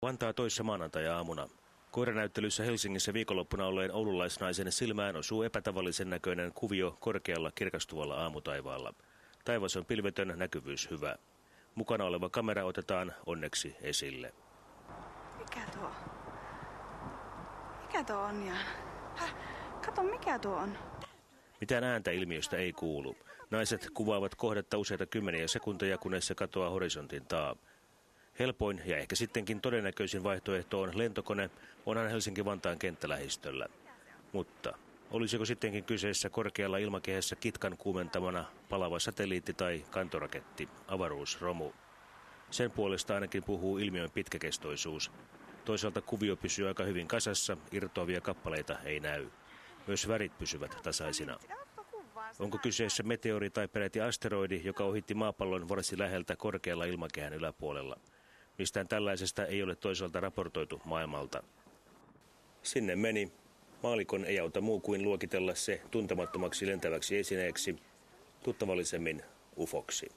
Vantaa toissa maanantai-aamuna. Koiranäyttelyssä Helsingissä viikonloppuna olleen oululaisnaisen silmään osuu epätavallisen näköinen kuvio korkealla kirkastuvalla aamutaivaalla. Taivas on pilvetön, näkyvyys hyvä. Mukana oleva kamera otetaan onneksi esille. Mikä tuo on, Jaan? Kato, mikä tuo on? Mitään ääntä ilmiöstä ei kuulu. Naiset kuvaavat kohdetta useita kymmeniä sekunteja, kunnes se katoaa horisontin taa. Helpoin ja ehkä sittenkin todennäköisin vaihtoehto on lentokone, onhan Helsinki-Vantaan kenttälähistöllä. Mutta olisiko sittenkin kyseessä korkealla ilmakehässä kitkan kuumentamana palava satelliitti tai kantoraketti, avaruusromu? Sen puolesta ainakin puhuu ilmiön pitkäkestoisuus. Toisaalta kuvio pysyy aika hyvin kasassa, irtoavia kappaleita ei näy. Myös värit pysyvät tasaisina. Onko kyseessä meteori tai peräti asteroidi, joka ohitti maapallon varsin läheltä korkealla ilmakehän yläpuolella? Mistään tällaisesta ei ole toisaalta raportoitu maailmalta. Sinne meni. Maallikon ei auta muu kuin luokitella se tuntemattomaksi lentäväksi esineeksi, tuttavallisemmin ufoksi.